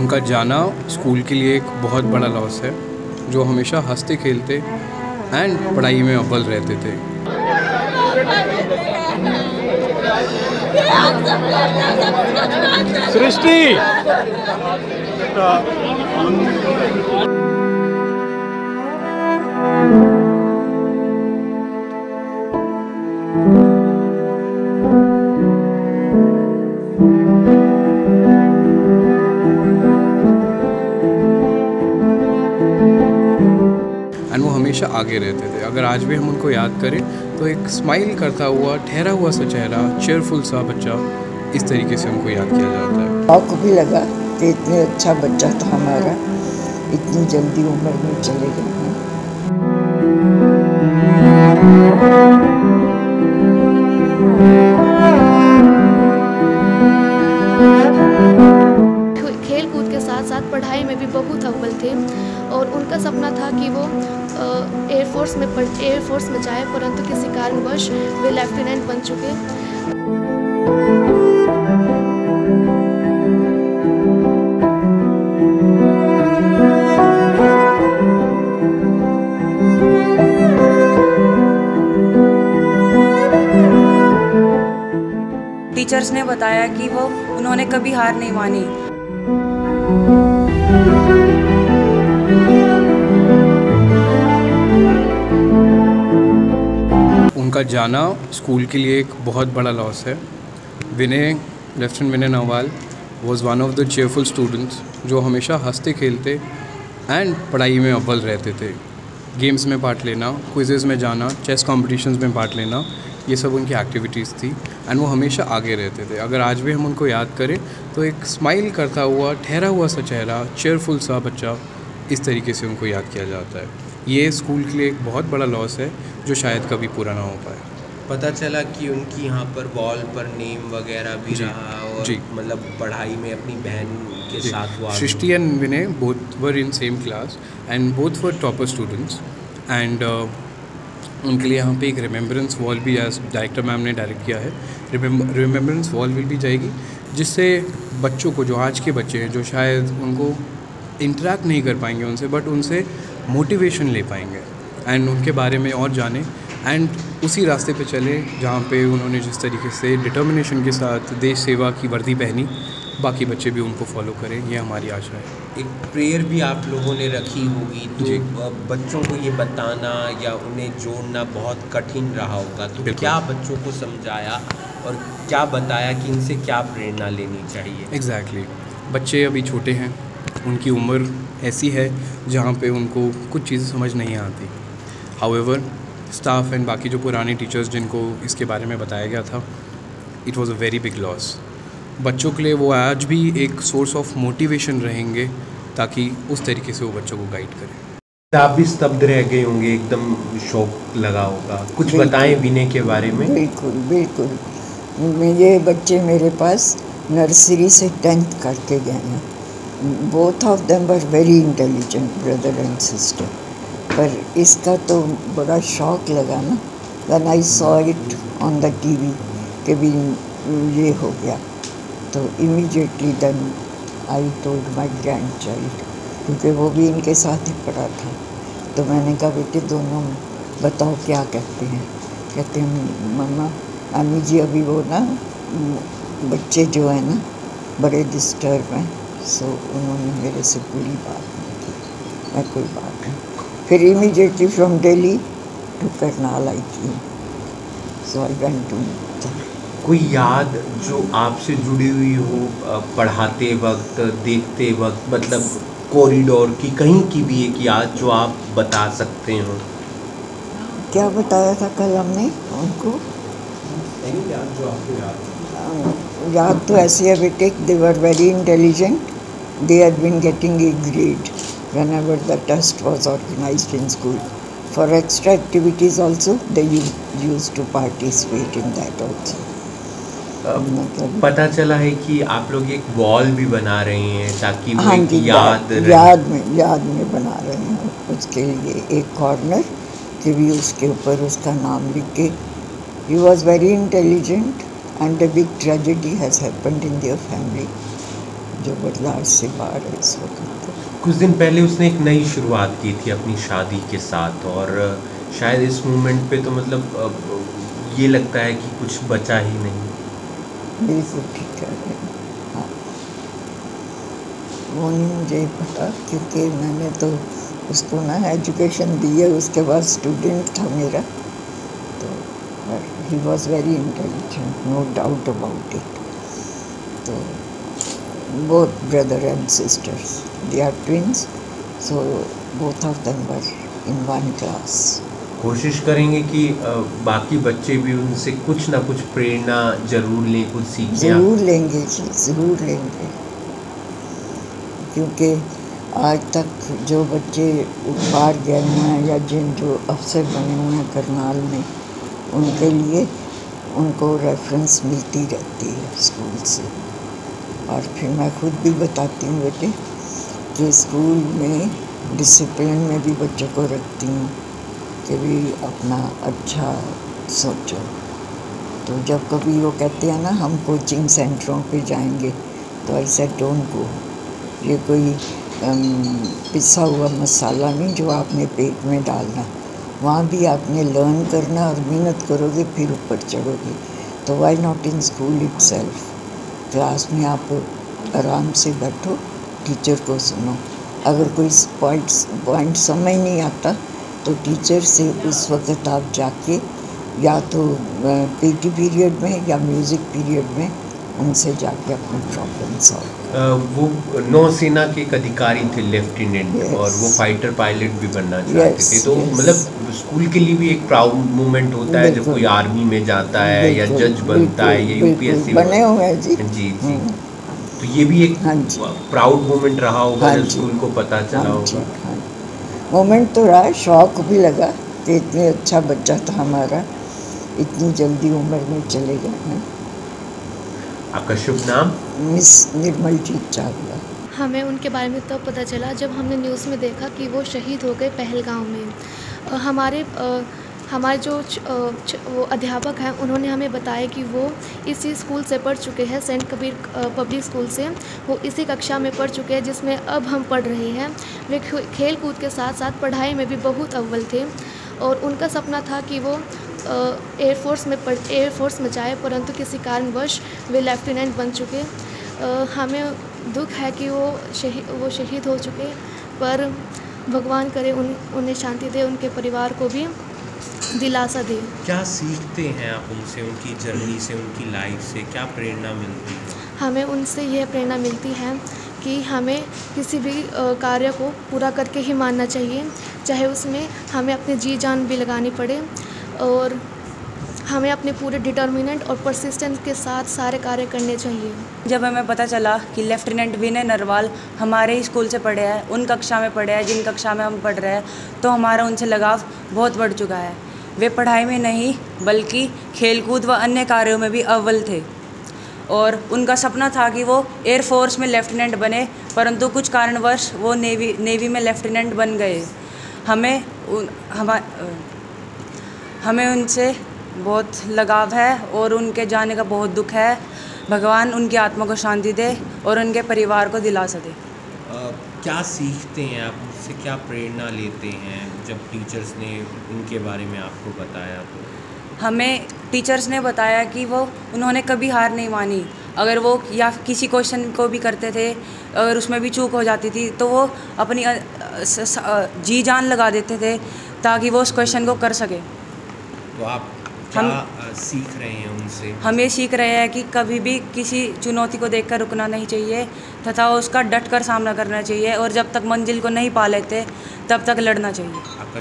उनका जाना स्कूल के लिए एक बहुत बड़ा लॉस है, जो हमेशा हंसते खेलते एंड पढ़ाई में अव्वल रहते थे। सृष्टि एंड वो हमेशा आगे रहते थे। अगर आज भी हम उनको याद करें तो एक स्माइल करता हुआ, ठहरा हुआ सा चेहरा, चेयरफुल सा बच्चा, इस तरीके से उनको याद किया जाता है। आपको भी लगा कि इतने अच्छा बच्चा था हमारा, इतनी जल्दी उम्र में चले गए हैं। खेल कूद के साथ साथ पढ़ाई में भी बहुत अव्वल थे और उनका सपना था कि वो एयरफोर्स में जाए, परंतु किसी कारणवश वे लेफ्टिनेंट बन चुके। टीचर्स ने बताया कि उन्होंने कभी हार नहीं मानी। उनका जाना स्कूल के लिए एक बहुत बड़ा लॉस है। Lieutenant Vinay Nawal was one of the cheerful students, जो हमेशा हंसते खेलते एंड पढ़ाई में अव्वल रहते थे। गेम्स में पार्ट लेना, क्विज़ेज़ में जाना, चेस कॉम्पिटिशन्स में पार्ट लेना, ये सब उनकी एक्टिविटीज़ थी एंड वो हमेशा आगे रहते थे। अगर आज भी हम उनको याद करें तो एक स्माइल करता हुआ, ठहरा हुआ सा चेहरा, चेयरफुल सा बच्चा, इस तरीके से उनको याद किया जाता है। ये स्कूल के लिए एक बहुत बड़ा लॉस है, जो शायद कभी पूरा ना हो पाए। पता चला कि उनकी यहाँ पर वॉल पर नेम वगैरह भी रहा और मतलब पढ़ाई में अपनी बहन के साथ हुआ। Srishti and Vinay both were in same class and both were topper students and उनके लिए यहाँ पे एक रिमेम्बरेंस वॉल भी एज डायरेक्टर मैम ने डायरेक्ट किया है। रिमेम्बरेंस वॉल भी जाएगी, जिससे बच्चों को, जो आज के बच्चे हैं, जो शायद उनको इंटरेक्ट नहीं कर पाएंगे उनसे, बट उनसे मोटिवेशन ले पाएंगे एंड उनके बारे में और जाने एंड उसी रास्ते पे चले जहाँ पे उन्होंने जिस तरीके से डिटर्मिनेशन के साथ देश सेवा की वर्दी पहनी, बाकी बच्चे भी उनको फॉलो करें, ये हमारी आशा है। एक प्रेयर भी आप लोगों ने रखी होगी, तो बच्चों को ये बताना या उन्हें जोड़ना बहुत कठिन रहा होगा, तो क्या बच्चों को समझाया और क्या बताया कि इनसे क्या प्रेरणा लेनी चाहिए? एग्जैक्टली, बच्चे अभी छोटे हैं, उनकी उम्र ऐसी है जहाँ पे उनको कुछ चीज़ें समझ नहीं आती। हाउएवर स्टाफ एंड बाकी जो पुराने टीचर्स जिनको इसके बारे में बताया गया था, it was a very big loss. बच्चों के लिए वो आज भी एक सोर्स ऑफ मोटिवेशन रहेंगे, ताकि उस तरीके से वो बच्चों को गाइड करें। आप भी स्तब्ध रह गए होंगे, एकदम शौक लगा होगा, कुछ बताएं विनय के बारे में। बिल्कुल बिल्कुल, ये बच्चे मेरे पास नर्सरी से 10th करके गए हैं। Both of them were very intelligent, brother and sister. पर इसका तो बड़ा शौक लगा ना, when I saw it on the TV कि भी ये हो गया, तो immediately then I told my grandchild, क्योंकि वो भी इनके साथ ही पढ़ा था। तो मैंने कहा बेटे दोनों बताओ क्या कहते हैं। कहते हैं मम्मा, अम्मी जी अभी वो ना बच्चे जो है ना बड़े डिस्टर्ब हैं, सो उन्होंने मेरे से पूरी बात नहीं की। मैं कोई बात नहीं। फिर immediately from Delhi to Karnal आई थी, सो आई वेंट टू। कोई याद जो आपसे जुड़ी हुई हो, पढ़ाते वक्त, देखते वक्त, मतलब कॉरिडोर की, कहीं की भी एक याद जो आप बता सकते हो? क्या बताया था कल हमने उनको? याद जो आपको याद तो ऐसी है बेटे, they were very intelligent, they had been getting A grade whenever the test was organized in school. For extra activities also, they used to participate in that also. पता चला है कि आप लोग एक वॉल भी बना रहे हैं ताकि वो एक याद में बना रहे हैं। उसके लिए एक कॉर्नर कि भी उसके ऊपर उसका नाम लिख के। He was very intelligent and a big tragedy has happened in their family. जो बर्दाश्त से बाहर है इस वक्त। कुछ दिन पहले उसने एक नई शुरुआत की थी अपनी शादी के साथ, और शायद इस मोमेंट पे तो मतलब ये लगता है कि कुछ बचा ही नहीं। बिल्कुल ठीक कह रहे हैं। हाँ, वो नहीं मुझे पता, क्योंकि मैंने तो उसको ना एजुकेशन दी है, उसके बाद स्टूडेंट था मेरा, तो he was very intelligent, no doubt about it. तो both brother and sisters, they are twins, so both of them were in one class. कोशिश करेंगे कि बाकी बच्चे भी उनसे कुछ ना कुछ प्रेरणा जरूर लें, कुछ सीखें। ज़रूर लेंगे जी, ज़रूर लेंगे, क्योंकि आज तक जो बच्चे बाहर गए हुए हैं या जो अफसर बने हुए हैं करनाल में, उनके लिए उनको रेफरेंस मिलती रहती है स्कूल से। और फिर मैं खुद भी बताती हूँ बेटे कि स्कूल में डिसिप्लिन में भी बच्चों को रखती हूँ कि भी अपना अच्छा सोचो। तो जब कभी वो कहते हैं ना हम कोचिंग सेंटरों पे जाएंगे, तो ऐसा डोंट गो। ये कोई पिसा हुआ मसाला नहीं जो आपने पेट में डालना, वहाँ भी आपने लर्न करना और मेहनत करोगे फिर ऊपर चढ़ोगे। तो why not in school itself. Class में आप आराम से बैठो, टीचर को सुनो। अगर कोई पॉइंट समझ नहीं आता तो टीचर से उस वक्त आप जाके या तो पीटी पीरियड में या म्यूज़िक पीरियड में उनसे जाके अपनी प्रॉब्लम सॉल्व। वो नौसेना के एक अधिकारी थे, लेफ्टिनेंट, और वो फाइटर पायलट भी बनना चाहते थे। तो मतलब स्कूल के लिए भी एक प्राउड मोमेंट होता है जब कोई आर्मी में जाता है या जज बनता है या यूपीएससी बने हुए हैं जी। जी जी। तो ये भी एक प्राउड मोमेंट रहा होगा जब स्कूल को पता चला होगा। मोमेंट तो रहा, शौक भी लगा कि इतने अच्छा बच्चा था हमारा, इतनी जल्दी उम्र में चले गए। आपका शुभ नाम? मिस निर्मलजीत चावला। हमें उनके बारे में तब पता चला जब हमने न्यूज़ में देखा कि वो शहीद हो गए पहलगाम में। हमारे जो वो अध्यापक हैं उन्होंने हमें बताया कि वो इसी स्कूल से पढ़ चुके हैं, सेंट कबीर पब्लिक स्कूल से। वो इसी कक्षा में पढ़ चुके हैं जिसमें अब हम पढ़ रहे हैं। वे खेल कूद के साथ साथ पढ़ाई में भी बहुत अव्वल थे और उनका सपना था कि वो एयरफोर्स में जाए, परंतु किसी कारणवश वे लेफ्टिनेंट बन चुके। हमें दुख है कि वो शहीद हो चुके, पर भगवान करे उन्हें शांति दे, उनके परिवार को भी दिलासा दे। क्या सीखते हैं आप उनसे, उनकी जर्नी से, उनकी लाइफ से क्या प्रेरणा मिलती है? हमें उनसे यह प्रेरणा मिलती है कि हमें किसी भी कार्य को पूरा करके ही मानना चाहिए, चाहे उसमें हमें अपनी जी जान भी लगानी पड़े, और हमें अपने पूरे डिटर्मिनेंट और परसिस्टेंस के साथ सारे कार्य करने चाहिए। जब हमें पता चला कि लेफ्टिनेंट विनय नरवाल हमारे ही स्कूल से पढ़े हैं, उन कक्षा में पढ़े हैं जिन कक्षा में हम पढ़ रहे हैं, तो हमारा उनसे लगाव बहुत बढ़ चुका है। वे पढ़ाई में नहीं बल्कि खेलकूद व अन्य कार्यों में भी अव्वल थे, और उनका सपना था कि वो एयरफोर्स में लेफ्टिनेंट बने, परंतु कुछ कारणवश वो नेवी में लेफ्टिनेंट बन गए। हमें उनसे बहुत लगाव है और उनके जाने का बहुत दुख है। भगवान उनकी आत्मा को शांति दे और उनके परिवार को दिलासा दे। क्या सीखते हैं आप उससे, क्या प्रेरणा लेते हैं जब टीचर्स ने उनके बारे में आपको बताया? तो हमें टीचर्स ने बताया कि उन्होंने कभी हार नहीं मानी। अगर वो या किसी क्वेश्चन को भी करते थे, अगर उसमें भी चूक हो जाती थी, तो वो अपनी जी जान लगा देते थे ताकि वो उस क्वेश्चन को कर सके। तो आप क्या सीख रहे हैं उनसे? हम ये सीख रहे हैं कि कभी भी किसी चुनौती को देखकर रुकना नहीं चाहिए तथा उसका डट कर सामना करना चाहिए, और जब तक मंजिल को नहीं पा लेते तब तक लड़ना चाहिए।